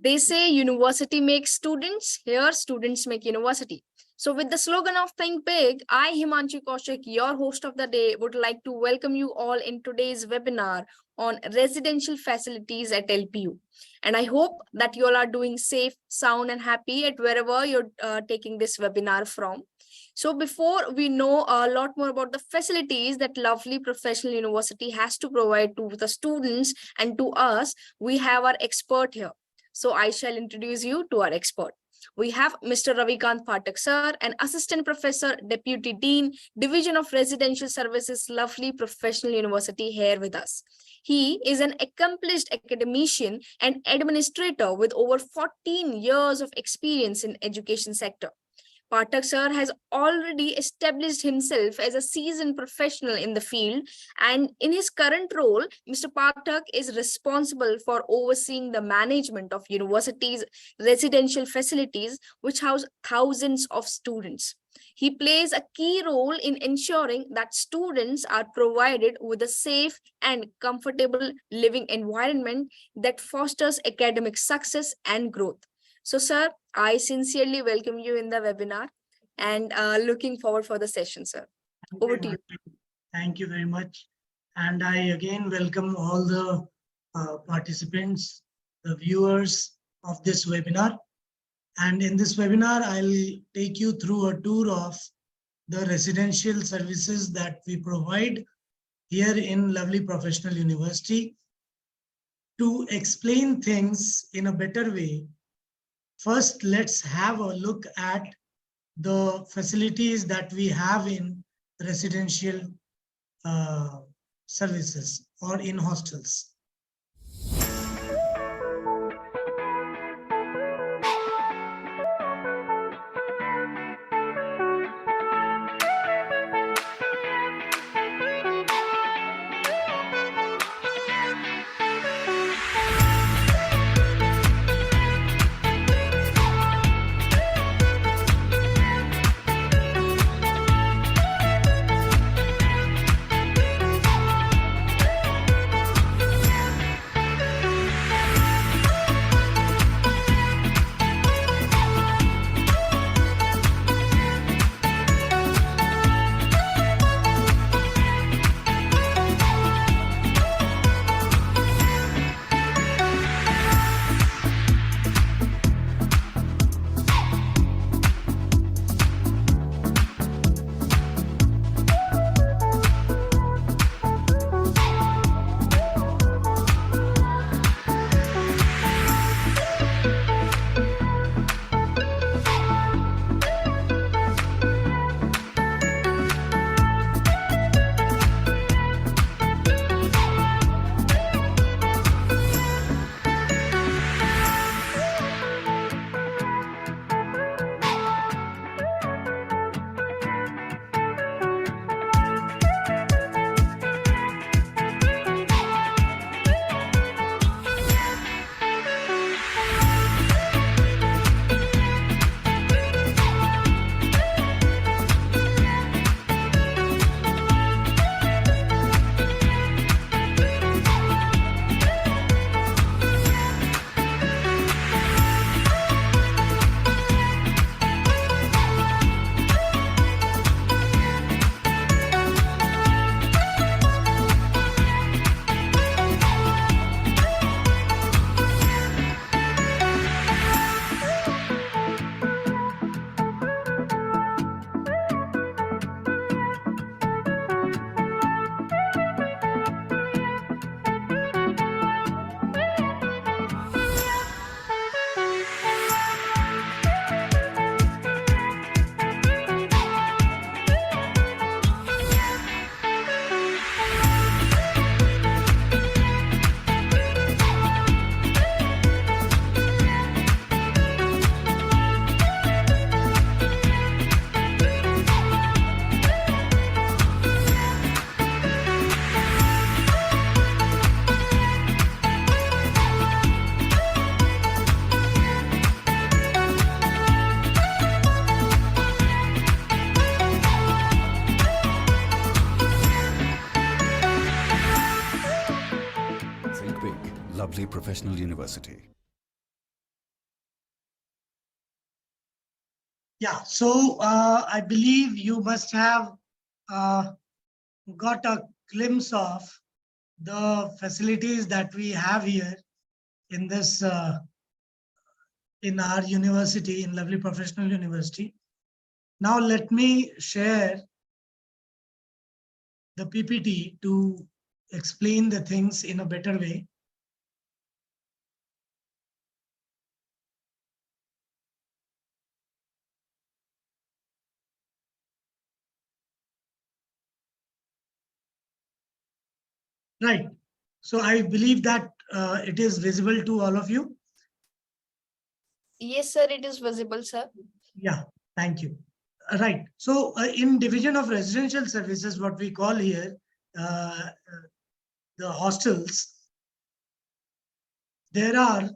They say university makes students, here students make university. So with the slogan of Think Big, I, Himanshi Kaushik, your host of the day, would like to welcome you all in today's webinar on residential facilities at LPU. And I hope that you all are doing safe, sound and happy at wherever you're taking this webinar from. So before we know a lot more about the facilities that lovely professional university has to provide to the students and to us, we have our expert here. So I shall introduce you to our expert. We have Mr. Ravikant Phatak sir, an assistant professor, deputy dean, division of residential services, lovely professional university here with us. He is an accomplished academician and administrator with over 14 years of experience in education sector. Pathak sir has already established himself as a seasoned professional in the field, and in his current role, Mr. Pathak is responsible for overseeing the management of universities' residential facilities, which house thousands of students. He plays a key role in ensuring that students are provided with a safe and comfortable living environment that fosters academic success and growth. So, sir, I sincerely welcome you in the webinar and looking forward for the session, sir. Over to you. Thank you very much. And I again welcome all the participants, the viewers of this webinar. And in this webinar, I'll take you through a tour of the residential services that we provide here in lovely professional university. To explain things in a better way, first, let's have a look at the facilities that we have in residential services or in hostels. Lovely Professional University. Yeah, so I believe you must have got a glimpse of the facilities that we have here in this in our university, in Lovely Professional University. Now let me share the PPT to explain the things in a better way. Right. So I believe that it is visible to all of you. Yes, sir, it is visible, sir. Yeah, thank you. Right. So in division of residential services, what we call here the hostels, there are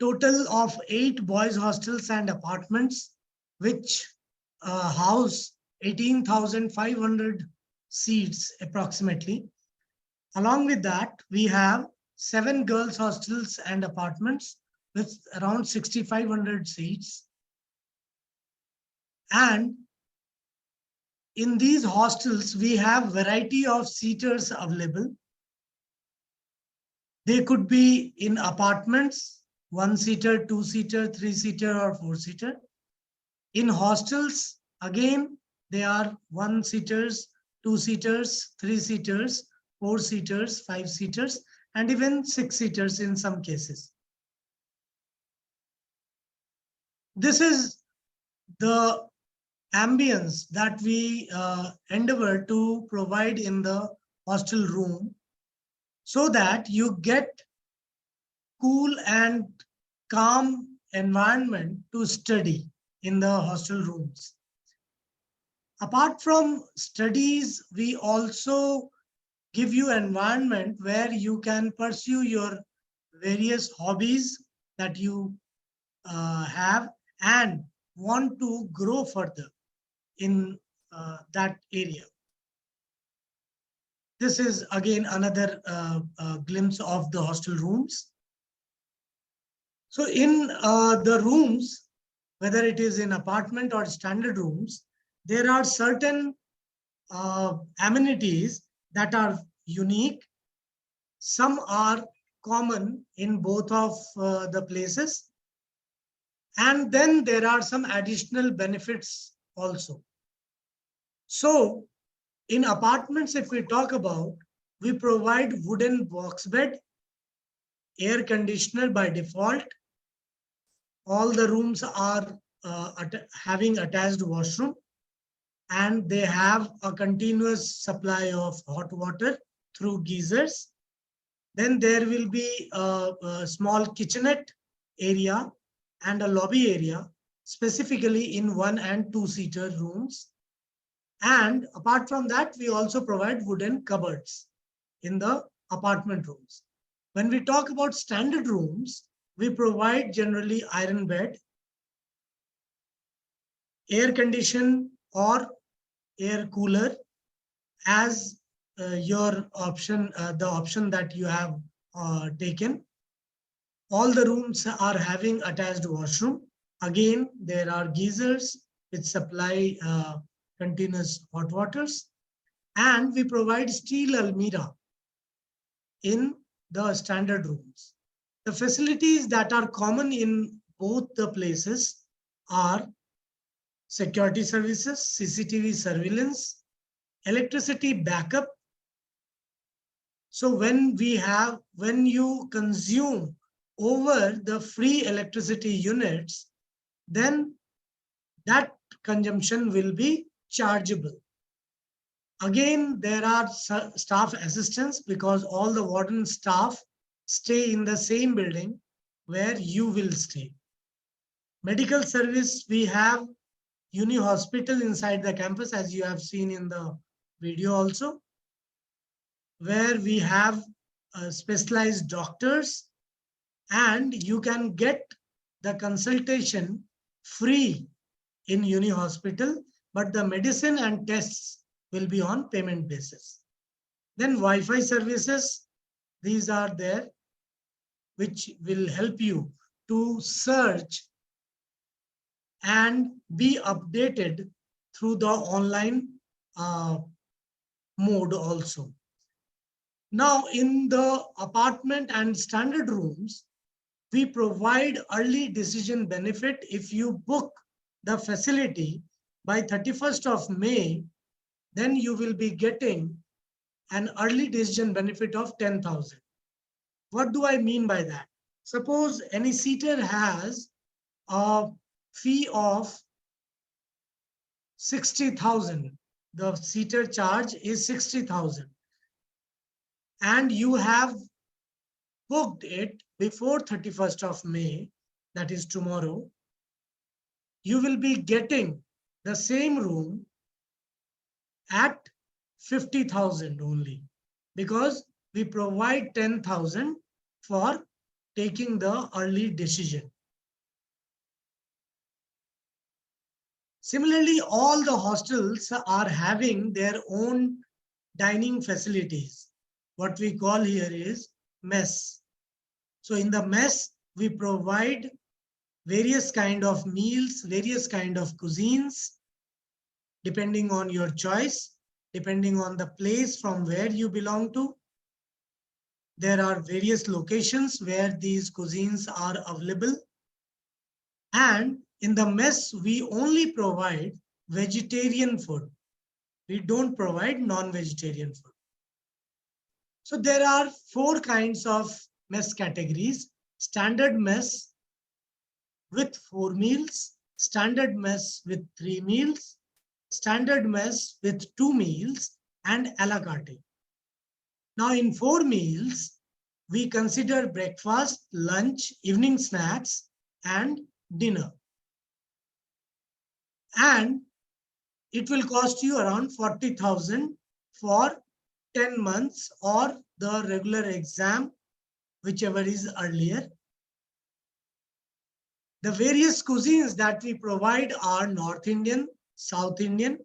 total of 8 boys hostels and apartments, which house 18,500 seats approximately. Along with that, we have 7 girls hostels and apartments with around 6,500 seats. And in these hostels, we have variety of seaters available. They could be in apartments, 1-seater, 2-seater, 3-seater, or 4-seater. In hostels, again, they are 1-seaters, 2-seaters, 3-seaters, 4-seaters, 5-seaters, and even 6-seaters in some cases. This is the ambience that we endeavor to provide in the hostel room so that you get cool and calm environment to study in the hostel rooms. Apart from studies, we also give you an environment where you can pursue your various hobbies that you have and want to grow further in that area. This is again another glimpse of the hostel rooms. So in the rooms, whether it is in apartment or standard rooms, there are certain amenities that are unique. Some are common in both of the places. And then there are some additional benefits also. So in apartments, if we talk about, we provide wooden box bed, air conditioner by default. All the rooms are having attached washroom, and they have a continuous supply of hot water through geysers. Then there will be a small kitchenette area and a lobby area, specifically in 1- and 2-seater rooms. And apart from that, we also provide wooden cupboards in the apartment rooms. When we talk about standard rooms, we provide generally iron bed, air condition or air cooler as your option, the option that you have taken. All the rooms are having attached washroom. Again, there are geysers which supply continuous hot waters. And we provide steel almirah in the standard rooms. The facilities that are common in both the places are security services, CCTV surveillance, electricity backup. So when you consume over the free electricity units, then that consumption will be chargeable. Again, there are staff assistants because all the warden staff stay in the same building where you will stay. Medical service, we have Uni Hospital inside the campus, as you have seen in the video also, where we have specialized doctors, and you can get the consultation free in Uni Hospital, but the medicine and tests will be on payment basis. Then Wi-Fi services, these are there, which will help you to search and be updated through the online mode also. Now, in the apartment and standard rooms, we provide early decision benefit. If you book the facility by 31st of May, then you will be getting an early decision benefit of 10,000. What do I mean by that? Suppose any seater has a fee of 60,000. The seater charge is 60,000. And you have booked it before 31st of May, that is tomorrow, you will be getting the same room at 50,000 only, because we provide 10,000 for taking the early decision. Similarly, all the hostels are having their own dining facilities. What we call here is mess. So in the mess, we provide various kind of meals, various kind of cuisines, depending on your choice, depending on the place from where you belong to. There are various locations where these cuisines are available. And in the mess, we only provide vegetarian food. We don't provide non-vegetarian food. So there are 4 kinds of mess categories: standard mess with 4 meals, standard mess with 3 meals, standard mess with 2 meals, and a la carte. Now in 4 meals, we consider breakfast, lunch, evening snacks, and dinner. And it will cost you around 40,000 for 10 months or the regular exam, whichever is earlier. The various cuisines that we provide are North Indian, South Indian,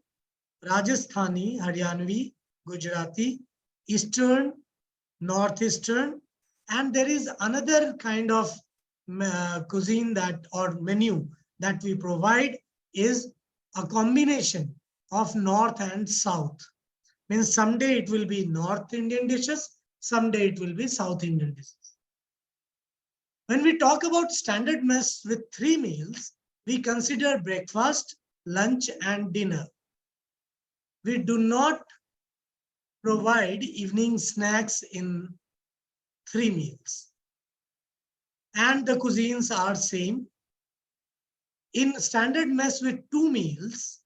Rajasthani, Haryanvi, Gujarati, Eastern, Northeastern, and there is another kind of cuisine that or menu that we provide is a combination of North and South. Means someday it will be North Indian dishes, someday it will be South Indian dishes. When we talk about standard mess with 3 meals, we consider breakfast, lunch, and dinner. We do not provide evening snacks in 3 meals. And the cuisines are same. In standard mess with 2 meals,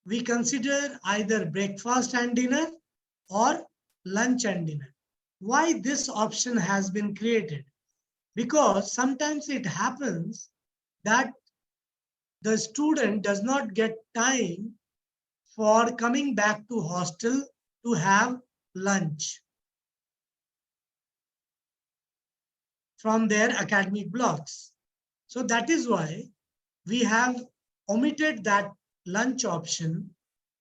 we consider either breakfast and dinner or lunch and dinner. Why this option has been created? Because sometimes it happens that the student does not get time for coming back to hostel to have lunch from their academic blocks. So that is why we have omitted that lunch option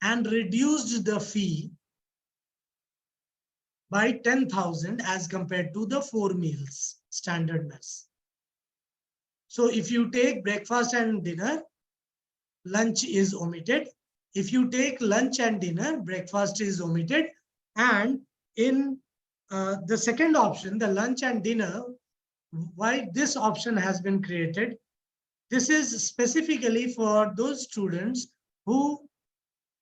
and reduced the fee by 10,000 as compared to the 4 meals standard mess. So if you take breakfast and dinner, lunch is omitted. If you take lunch and dinner, breakfast is omitted. And in the second option, the lunch and dinner, why this option has been created? This is specifically for those students who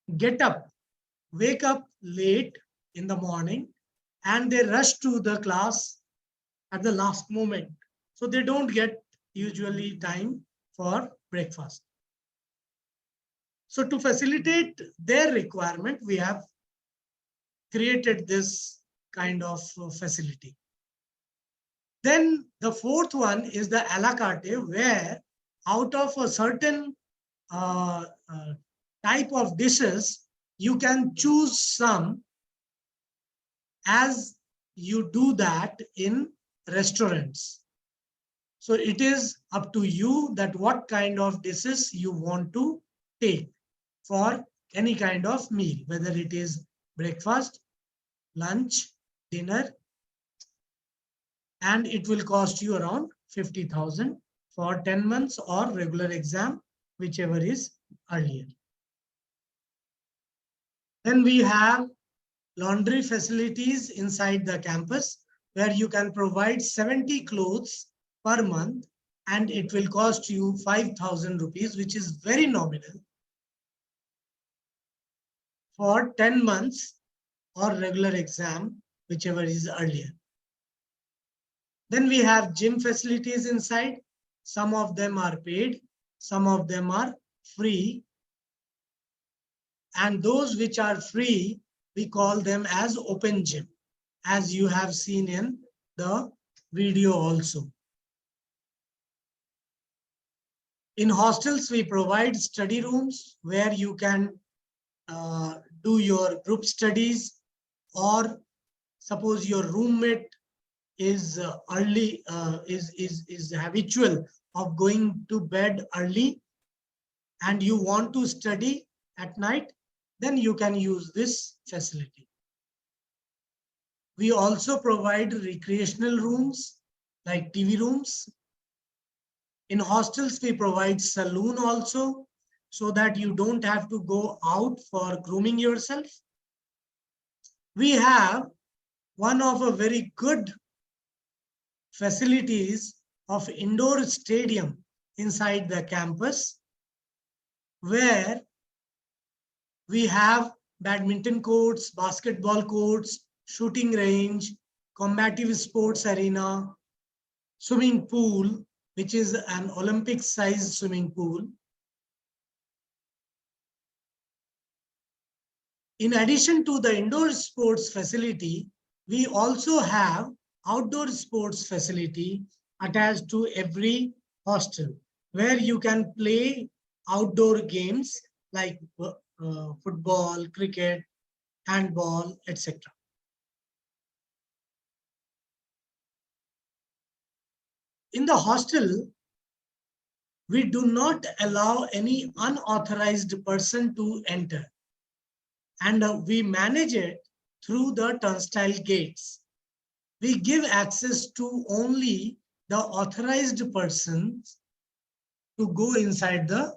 wake up late in the morning, and they rush to the class at the last moment. So they don't get usually time for breakfast. So to facilitate their requirement, we have created this kind of facility. Then the 4th one is the a la carte, where out of a certain type of dishes, you can choose some, as you do that in restaurants. So it is up to you that what kind of dishes you want to take for any kind of meal, whether it is breakfast, lunch, dinner, and it will cost you around 50,000 for 10 months or regular exam, whichever is earlier. Then we have laundry facilities inside the campus where you can provide 70 clothes per month and it will cost you 5,000 rupees, which is very nominal for 10 months or regular exam, whichever is earlier. Then we have gym facilities inside. Some of them are paid, some of them are free. And those which are free, we call them as open gym, as you have seen in the video also. In hostels, we provide study rooms where you can do your group studies, or suppose your roommate is is habitual of going to bed early and you want to study at night, then you can use this facility. We also provide recreational rooms like TV rooms. In hostels, we provide saloon also, so that you don't have to go out for grooming yourself. We have one of a very good facilities of indoor stadium inside the campus, where we have badminton courts, basketball courts, shooting range, combative sports arena, swimming pool, which is an Olympic sized swimming pool. In addition to the indoor sports facility, we also have outdoor sports facility attached to every hostel, where you can play outdoor games like football, cricket, handball, etc. In the hostel, we do not allow any unauthorized person to enter, and we manage it through the turnstile gates. We give access to only the authorized persons to go inside the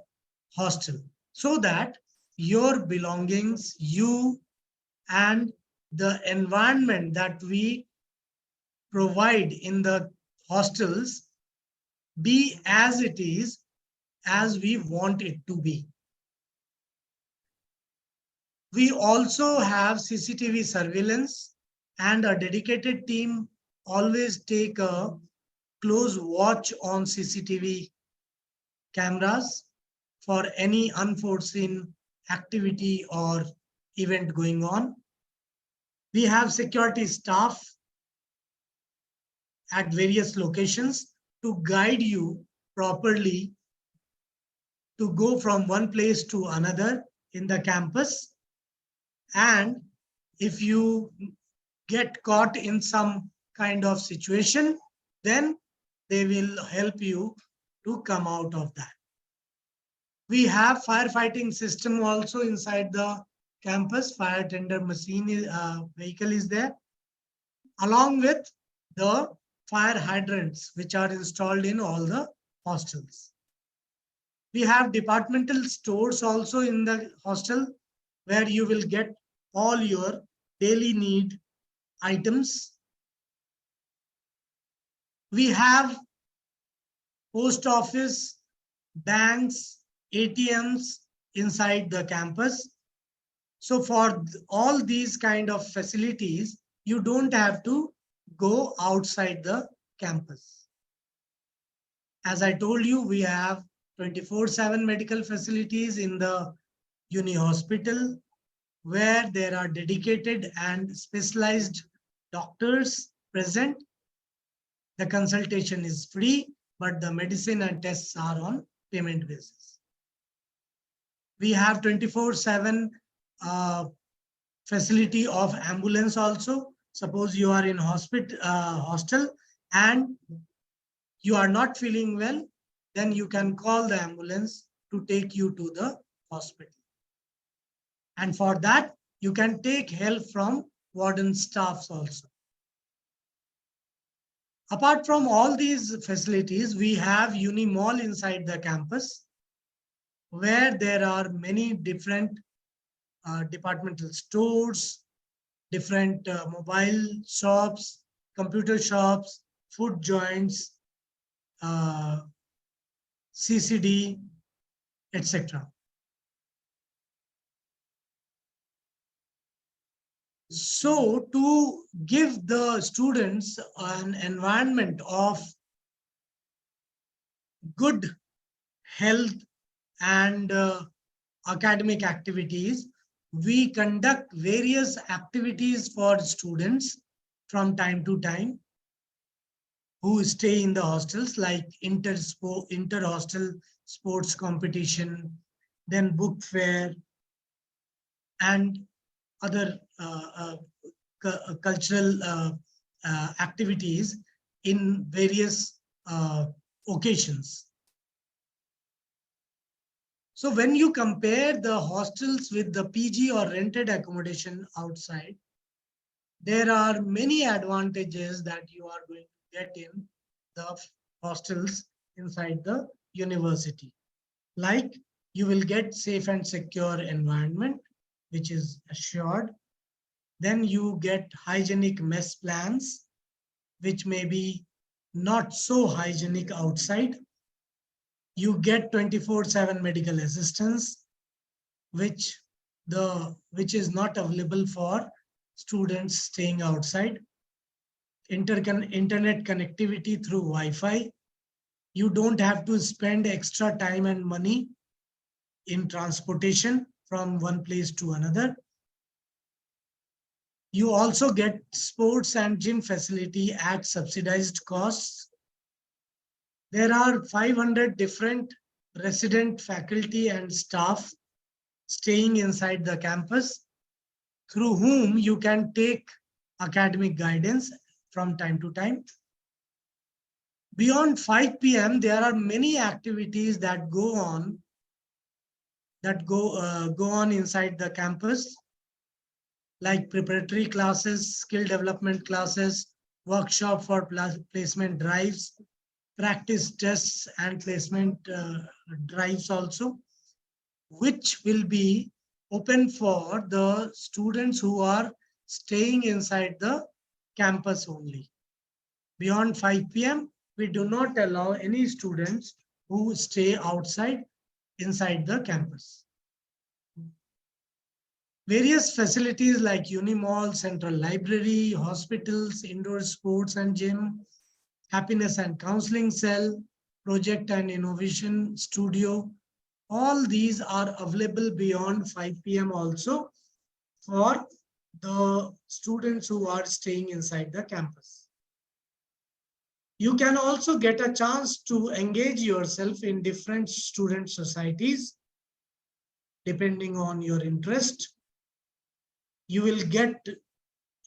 hostel, so that your belongings, you, and the environment that we provide in the hostels be as it is, as we want it to be. We also have CCTV surveillance, and a dedicated team always take a close watch on CCTV cameras for any unforeseen activity or event going on. We have security staff at various locations to guide you properly to go from one place to another in the campus. And if you get caught in some kind of situation, then they will help you to come out of that. We have firefighting system also inside the campus. Fire tender machine vehicle is there, along with the fire hydrants, which are installed in all the hostels. We have departmental stores also in the hostel, where you will get all your daily need items. We have post office, banks, ATMs inside the campus. So for all these kind of facilities, you don't have to go outside the campus. As I told you, we have 24/7 medical facilities in the uni hospital, where there are dedicated and specialized doctors present. The consultation is free, but the medicine and tests are on payment basis. We have 24/7 facility of ambulance also. Suppose you are in hostel and you are not feeling well, then you can call the ambulance to take you to the hospital. And for that, you can take help from warden staffs also. Apart from all these facilities, we have Uni Mall inside the campus, where there are many different departmental stores, different mobile shops, computer shops, food joints, CCD, etc. So to give the students an environment of good health and academic activities, we conduct various activities for students from time to time who stay in the hostels, like inter-hostel sports competition, then book fair, and other cultural activities in various occasions. So when you compare the hostels with the PG or rented accommodation outside, there are many advantages that you are going to get in the hostels inside the university. Like, you will get safe and secure environment, which is assured. Then you get hygienic mess plans, which may be not so hygienic outside. You get 24/7 medical assistance, which is not available for students staying outside. Internet connectivity through Wi-Fi. You don't have to spend extra time and money in transportation from one place to another. You also get sports and gym facility at subsidized costs. There are 500 different resident faculty and staff staying inside the campus, through whom you can take academic guidance from time to time. Beyond 5 p.m., there are many activities that go on inside the campus, like preparatory classes, skill development classes, workshop for placement drives, practice tests and placement drives also, which will be open for the students who are staying inside the campus only. Beyond 5 p.m., we do not allow any students who stay outside inside the campus. Various facilities like Unimall, Central Library, hospitals, indoor sports and gym, happiness and counseling cell, project and innovation studio, all these are available beyond 5 p.m. also for the students who are staying inside the campus. You can also get a chance to engage yourself in different student societies depending on your interest. You will get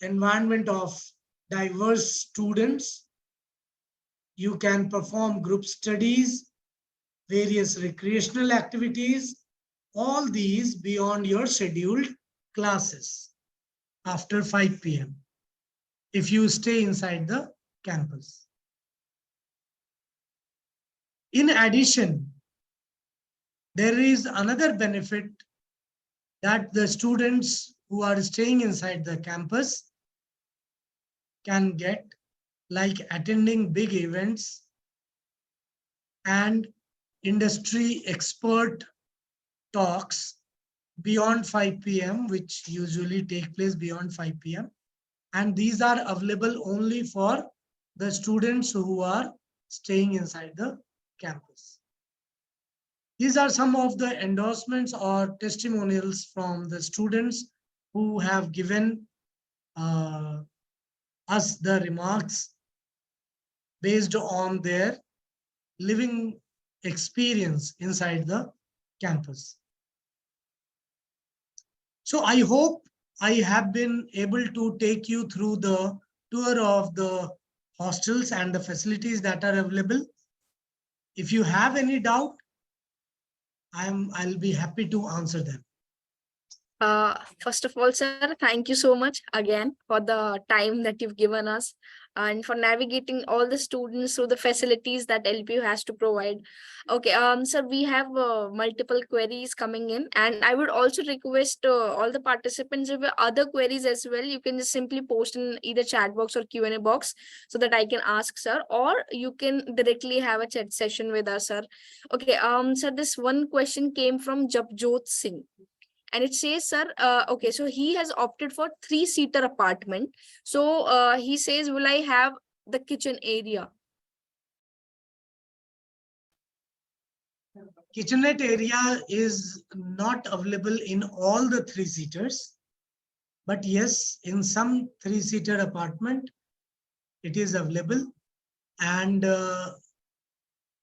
environment of diverse students. You can perform group studies, various recreational activities, all these beyond your scheduled classes after 5 p.m. if you stay inside the campus. In addition, there is another benefit that the students who are staying inside the campus can get, like attending big events and industry expert talks beyond 5 p.m., which usually take place beyond 5 p.m. And these are available only for the students who are staying inside the campus. These are some of the endorsements or testimonials from the students who have given us the remarks based on their living experience inside the campus. So I hope I have been able to take you through the tour of the hostels and the facilities that are available. If you have any doubt, I'll be happy to answer them. First of all, sir, thank you so much again for the time that you've given us and for navigating all the students through the facilities that LPU has to provide. Okay, sir, we have multiple queries coming in, and I would also request all the participants, if you have other queries as well, you can just simply post in either chat box or Q&A box so that I can ask sir, or you can directly have a chat session with us, sir. Okay, sir, this one question came from Japjot Singh, and it says, sir, okay, so he has opted for 3-seater apartment. So he says, will I have the kitchen area? Kitchenette area is not available in all the 3-seaters, but yes, in some 3-seater apartment, it is available. And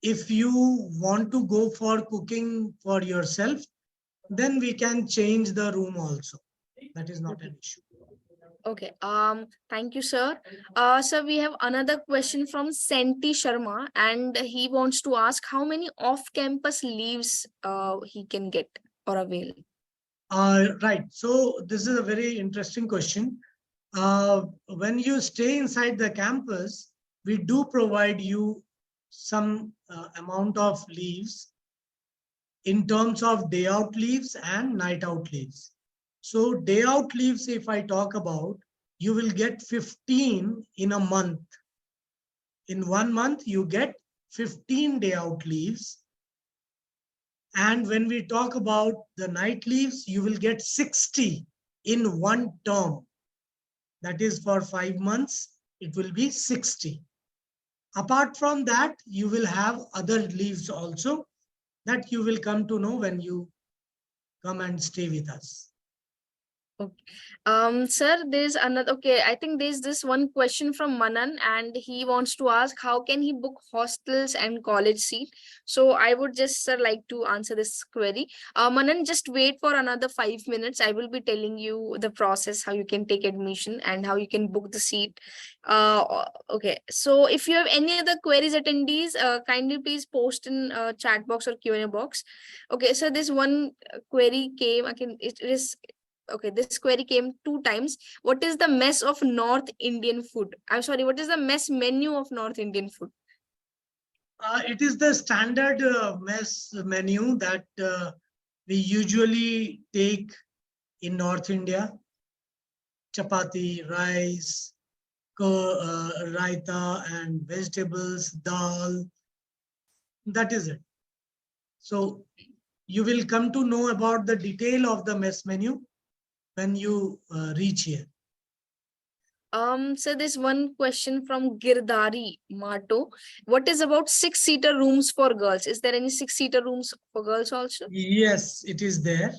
if you want to go for cooking for yourself, then we can change the room also. That is not an issue. Okay, thank you, sir. Sir, we have another question from Senti Sharma, and he wants to ask how many off-campus leaves he can get or avail. Right. So this is a very interesting question. When you stay inside the campus, we do provide you some amount of leaves in terms of day out leaves and night out leaves. So day out leaves, if I talk about, you will get 15 in a month. In 1 month, you get 15 day out leaves. And when we talk about the night leaves, you will get 60 in 1 term. That is for 5 months, it will be 60. Apart from that, you will have other leaves also that you will come to know when you come and stay with us. Okay. Sir, there's another. Okay, I think there's this one question from Manan, and he wants to ask how can he book hostels and college seat. So I would just, sir, like to answer this query. Manan, just wait for another 5 minutes. I will be telling you the process, how you can take admission and how you can book the seat. Okay. So if you have any other queries, attendees, kindly please post in chat box or Q&A box. Okay. So this one query came. Again, it is. Okay, this query came 2 times. What is the mess of North Indian food? I'm sorry, what is the mess menu of North Indian food? It is the standard mess menu that we usually take in North India. Chapati, rice, raita and vegetables, dal. That is it. So you will come to know about the detail of the mess menu when you reach here. So there's one question from Girdari Mato. What is about 6-seater rooms for girls? Is there any 6-seater rooms for girls also? Yes, it is there.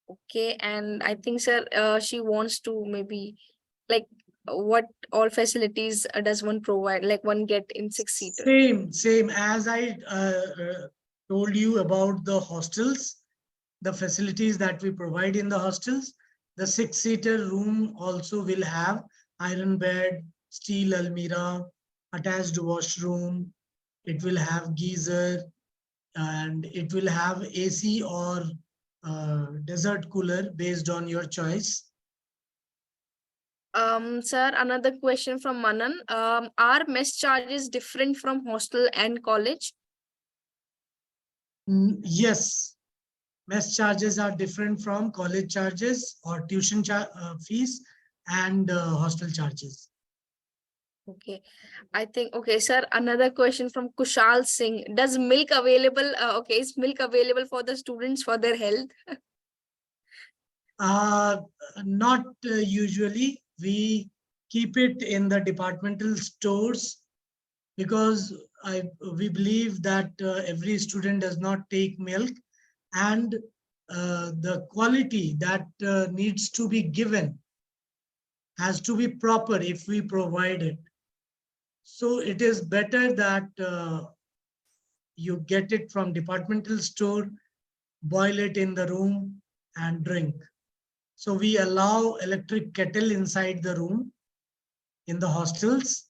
Okay, and I think, sir, she wants to maybe like what all facilities does one provide, like one get in 6-seater? Same as I told you about the hostels, the facilities that we provide in the hostels. The 6-seater room also will have iron bed, steel almirah, attached washroom. It will have geyser, and it will have AC or desert cooler based on your choice. Sir, another question from Manan. Are mess charges different from hostel and college? Yes, mess charges are different from college charges or tuition fees and hostel charges. Okay, I think, okay, sir, another question from Kushal Singh. Does milk available, okay, is milk available for the students for their health? Not usually. We keep it in the departmental stores because we believe that every student does not take milk, and the quality that needs to be given has to be proper if we provide it. So it is better that you get it from departmental store, boil it in the room and drink. So we allow electric kettle inside the room in the hostels.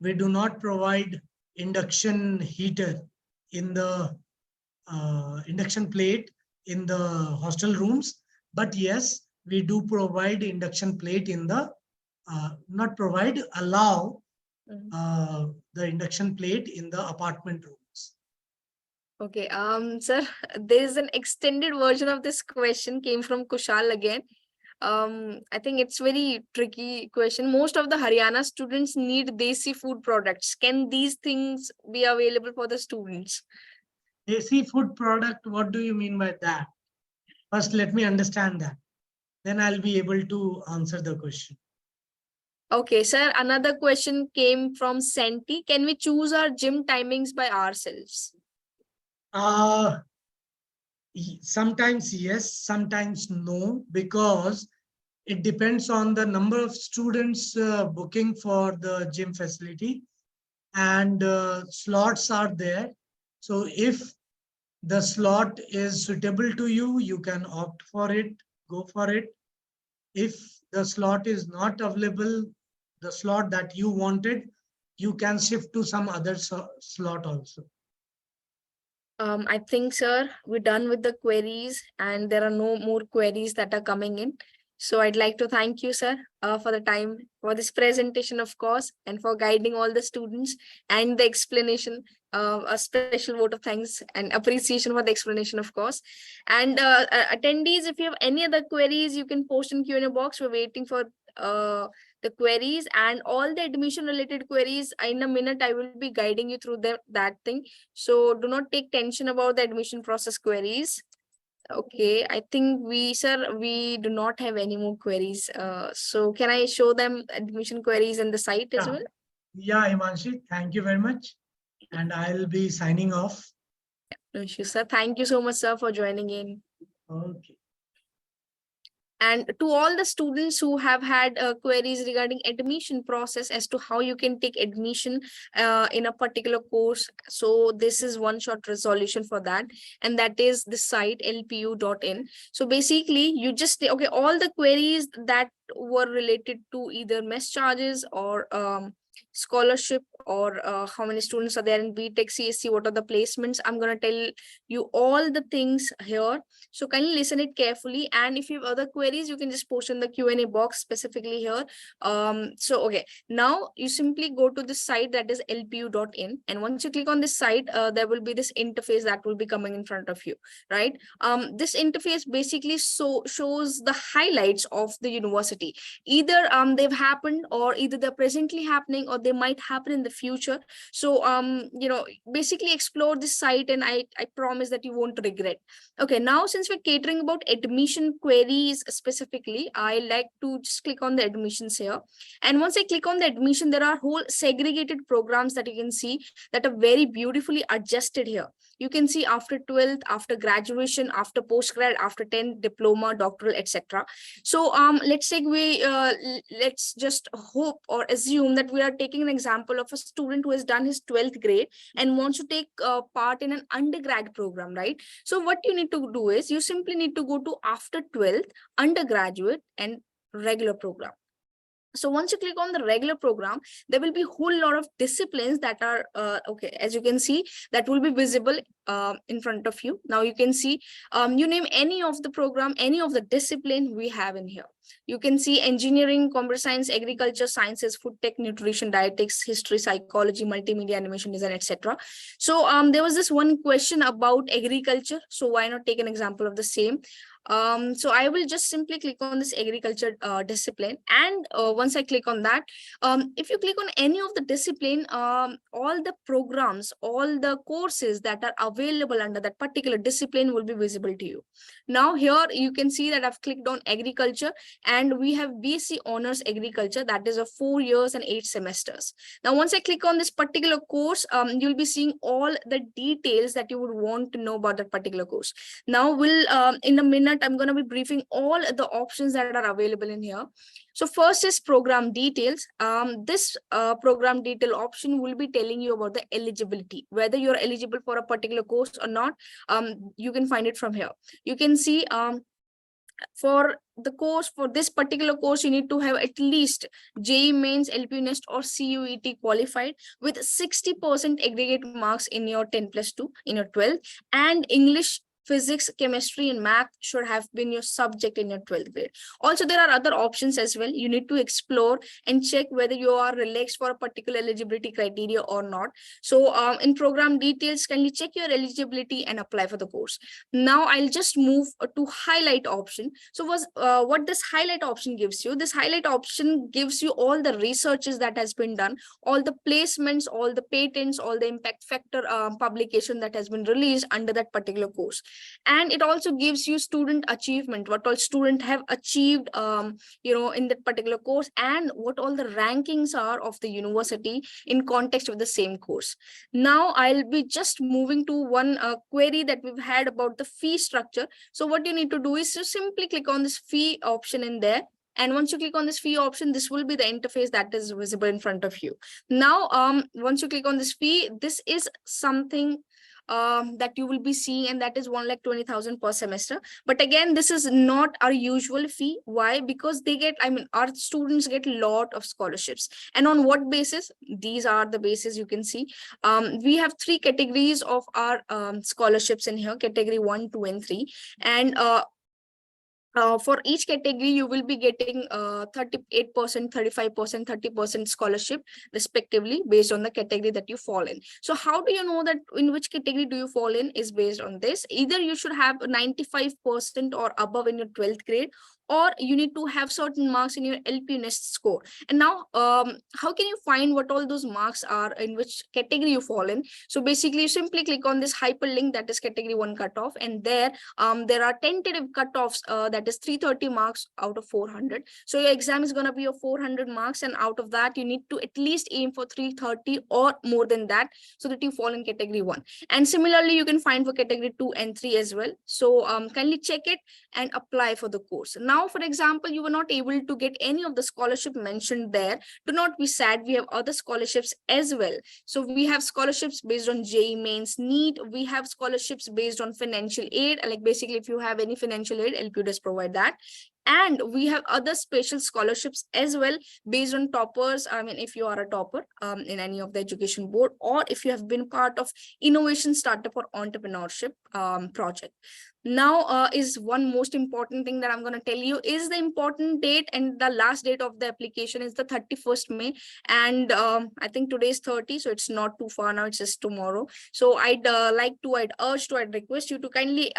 We do not provide induction heater in the induction plate in the hostel rooms. But yes, we do provide induction plate in the not provide, allow Mhm. the induction plate in the apartment rooms. Okay, sir, there is an extended version of this question came from Kushal again. I think it's very tricky question. Most of the Haryana students need desi food products. Can these things be available for the students? Desi food product, what do you mean by that? First, let me understand that. Then I'll be able to answer the question. Okay, sir, another question came from Senti. Can we choose our gym timings by ourselves? Uh, Sometimes yes, sometimes no, because it depends on the number of students booking for the gym facility, and slots are there. So if the slot is suitable to you, you can opt for it, go for it. If the slot is not available, the slot that you wanted, you can shift to some other slot also. I think, sir, we're done with the queries and there are no more queries that are coming in. So I'd like to thank you, sir, for the time, for this presentation, of course, and for guiding all the students and the explanation. A special vote of thanks and appreciation for the explanation, of course. And attendees, if you have any other queries, you can post in Q&A box. We're waiting for the queries and all the admission related queries. In a minute, I will be guiding you through that thing. So do not take tension about the admission process queries. Okay, I think we do not have any more queries. So can I show them admission queries in the site as Yeah, well? yeah, Imanshi, thank you very much. And I'll be signing off. No issue, sir. Thank you so much, sir, for joining in. Okay. And to all the students who have had queries regarding admission process as to how you can take admission in a particular course, so this is one shot resolution for that, and that is the site lpu.in. So basically you just, okay, all the queries that were related to either mess charges or scholarship or how many students are there in BTech CSC, what are the placements, I'm going to tell you all the things here. So kindly listen it carefully, and if you have other queries, you can just post in the Q&A box specifically here. So okay, now you simply go to this site, that is lpu.in, and once you click on this site, there will be this interface that will be coming in front of you, right? This interface basically shows the highlights of the university. Either they've happened, or either they're presently happening, or they might happen in the future. So basically explore this site, and I promise that you won't regret. Okay, now since we're catering about admission queries specifically, I like to just click on the admissions here. And once I click on the admission, there are whole segregated programs that you can see that are very beautifully adjusted here. You can see after 12th, after graduation, after postgrad, after 10th, diploma, doctoral, etc. So let's say let's just hope or assume that we are taking an example of a student who has done his 12th grade and wants to take part in an undergrad program, right? So what you need to do is you simply need to go to after 12th, undergraduate, and regular program. So once you click on the regular program, there will be a whole lot of disciplines that are okay, as you can see, that will be visible in front of you. Now you can see, you name any of the program, any of the discipline we have in here. You can see engineering, computer science, agriculture, sciences, food tech, nutrition, dietetics, history, psychology, multimedia, animation design, etc. So there was this one question about agriculture, so why not take an example of the same. So I will just simply click on this agriculture discipline, and once I click on that, if you click on any of the discipline, all the programs, all the courses that are available under that particular discipline will be visible to you. Now here you can see that I've clicked on agriculture, and we have BSc honors agriculture, that is of 4 years and 8 semesters. Now once I click on this particular course, you'll be seeing all the details that you would want to know about that particular course. Now we'll in a minute, I'm going to be briefing all the options that are available in here. So first is program details. This program detail option will be telling you about the eligibility, whether you're eligible for a particular course or not. You can find it from here. You can see for the course, for this particular course, you need to have at least JEE Mains, LPU Nest, or CUET qualified with 60% aggregate marks in your 10+2, in your 12th, and English physics, chemistry, and math should have been your subject in your 12th grade. Also, there are other options as well. You need to explore and check whether you are relaxed for a particular eligibility criteria or not. So in program details, kindly check your eligibility and apply for the course. Now I'll just move to highlight option. So what this highlight option gives you, this highlight option gives you all the researches that has been done, all the placements, all the patents, all the impact factor publication that has been released under that particular course. And it also gives you student achievement, what all students have achieved in that particular course, and what all the rankings are of the university in context of the same course. Now I'll be just moving to one query that we've had about the fee structure. So what you need to do is to simply click on this fee option in there. And once you click on this fee option, this will be the interface that is visible in front of you. Now, once you click on this fee, this is something that you will be seeing, and that is 1,20,000 per semester. But again, this is not our usual fee. Why? Because our students get a lot of scholarships. And on what basis? These are the bases you can see. We have three categories of our scholarships in here: category 1, 2, and 3. And for each category, you will be getting 38%, 35%, 30% scholarship respectively based on the category that you fall in. So how do you know that in which category do you fall in is based on this. Either you should have 95% or above in your 12th grade, or you need to have certain marks in your LPU Nest score. And now, how can you find what all those marks are, in which category you fall in? So basically, you simply click on this hyperlink, that is category 1 cutoff, and there are tentative cutoffs that is 330 marks out of 400. So your exam is going to be of 400 marks, and out of that, you need to at least aim for 330 or more than that, so that you fall in category 1. And similarly, you can find for category 2 and 3 as well. So kindly check it and apply for the course. Now, for example, you were not able to get any of the scholarship mentioned there. Do not be sad. We have other scholarships as well. So we have scholarships based on JEE Mains, NEET. We have scholarships based on financial aid. Like basically, if you have any financial aid, LPU does provide that. And we have other special scholarships as well based on toppers. I mean, if you are a topper in any of the education board, or if you have been part of innovation startup or entrepreneurship project. Now is one most important thing that I'm going to tell you is the important date, and the last date of the application is the 31st May. And I think today is 30, so it's not too far now, it's just tomorrow. So I'd request you to kindly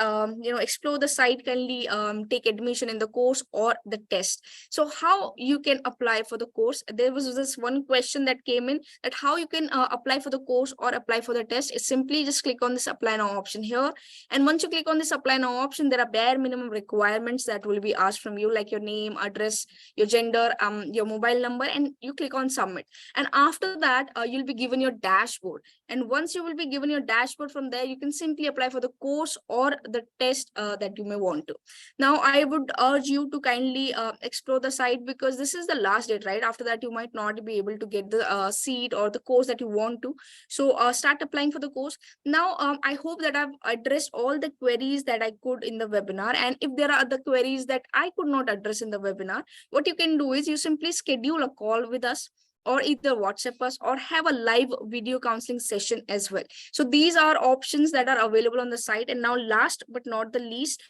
explore the site, kindly take admission in the course or the test. So how you can apply for the course? There was this one question that came in, that how you can apply for the course or apply for the test. Is simply just click on this apply now option here. And once you click on this apply now option, there are bare minimum requirements that will be asked from you, like your name, address, your gender, your mobile number, and you click on submit. And after that, you'll be given your dashboard. And once you will be given your dashboard, from there, you can simply apply for the course or the test that you may want to. Now, I would urge you to kindly explore the site, because this is the last date, right? After that, you might not be able to get the seat or the course that you want to. So start applying for the course. Now, I hope that I've addressed all the queries that I could in the webinar. And if there are other queries that I could not address in the webinar, what you can do is you simply schedule a call with us, or either WhatsApp us, or have a live video counseling session as well. So these are options that are available on the site. And now, last but not the least,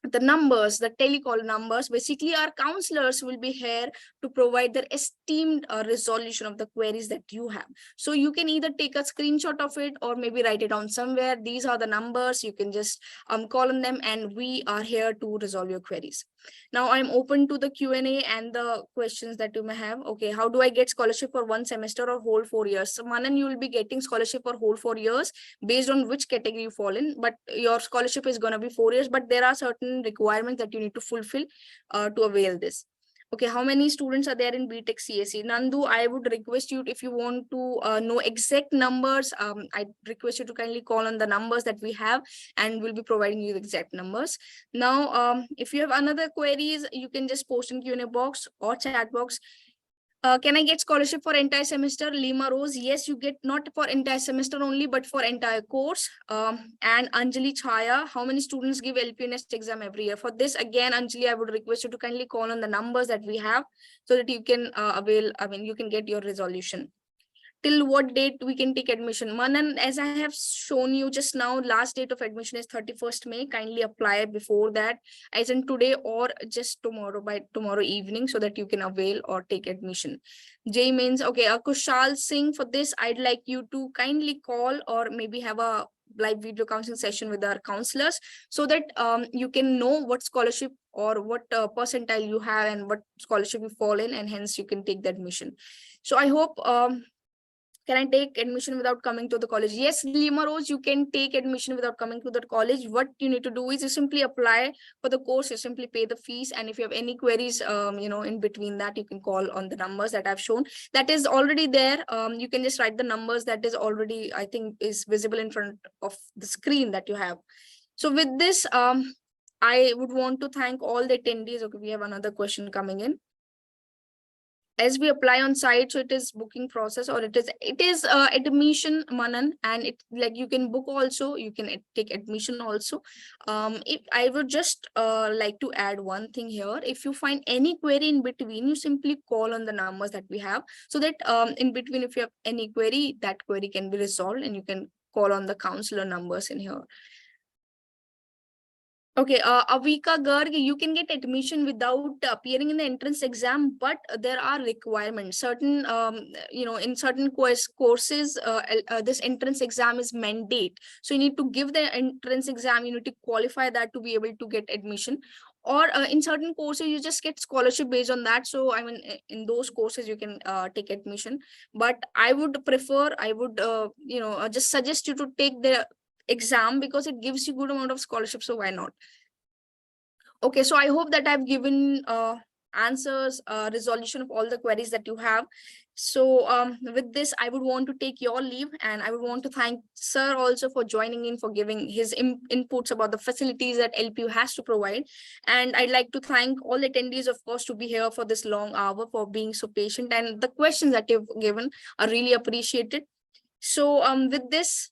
the numbers, the telecall numbers, basically our counselors will be here to provide their esteemed resolution of the queries that you have. So you can either take a screenshot of it or maybe write it down somewhere. These are the numbers. You can just call on them, and we are here to resolve your queries. Now I'm open to the Q&A and the questions that you may have. Okay, how do I get scholarship for one semester or whole 4 years? So Manan, you will be getting scholarship for whole 4 years based on which category you fall in, but your scholarship is going to be 4 years, but there are certain requirements that you need to fulfill to avail this. Okay, how many students are there in BTech CSE? Nandu, I would request you, if you want to know exact numbers, I request you to kindly call on the numbers that we have, and we'll be providing you the exact numbers. Now, if you have another queries, you can just post in Q&A box or chat box. Can I get scholarship for entire semester? Lima Rose, yes, you get not for entire semester only, but for entire course. And Anjali Chaya, how many students give LPU Nest exam every year? For this, again, Anjali, I would request you to kindly call on the numbers that we have, so that you can you can get your resolution. till what date we can take admission. Manan, as I have shown you just now, last date of admission is 31st May. Kindly apply before that, as in today or just tomorrow, by tomorrow evening, so that you can avail or take admission. J means, okay, Kushal Singh, for this, I'd like you to kindly call or maybe have a live video counseling session with our counselors, so that you can know what scholarship or what percentile you have and what scholarship you fall in, and hence you can take the admission. So I hope, can I take admission without coming to the college? Yes, Lima Rose, you can take admission without coming to the college. What you need to do is you simply apply for the course, you simply pay the fees. And if you have any queries, in between that, you can call on the numbers that I've shown. That is already there. You can just write the numbers that is already, I think, is visible in front of the screen that you have. So with this, I would want to thank all the attendees. Okay, we have another question coming in. As we apply on site, so it is booking process, or it is admission, Manan, and it, like, you can book also, you can take admission also. If I would just like to add one thing here, if you find any query in between, you simply call on the numbers that we have, so that in between, if you have any query, that query can be resolved and you can call on the counselor numbers in here. Okay, Avika Garg, you can get admission without appearing in the entrance exam, but there are requirements. Certain, in certain courses, this entrance exam is mandate. So you need to give the entrance exam, you need to qualify that to be able to get admission. Or in certain courses, you just get scholarship based on that. So, I mean, in those courses, you can take admission. But I would prefer, just suggest you to take the exam, because it gives you good amount of scholarship, so why not? Okay, so I hope that I've given answers, resolution of all the queries that you have. So with this, I would want to take your leave, and I would want to thank sir also for joining in, for giving his inputs about the facilities that LPU has to provide. And I'd like to thank all attendees, of course, to be here for this long hour, for being so patient, and the questions that you've given are really appreciated. So with this,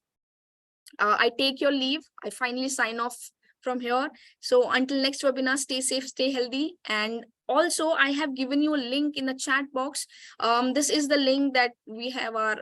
I take your leave. I finally sign off from here. So until next webinar, stay safe, stay healthy. And also, I have given you a link in the chat box. This is the link that we have our,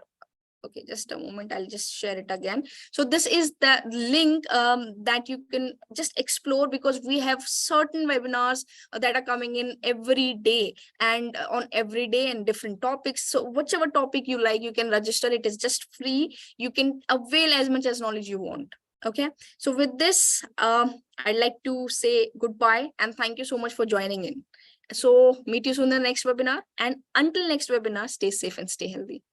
okay, just a moment, I'll just share it again. So this is the link that you can just explore, because we have certain webinars that are coming in every day, and on every day and different topics. So whichever topic you like, you can register. It is just free. You can avail as much as knowledge you want. Okay, so with this, I'd like to say goodbye and thank you so much for joining in. So meet you soon in the next webinar, and until next webinar, stay safe and stay healthy.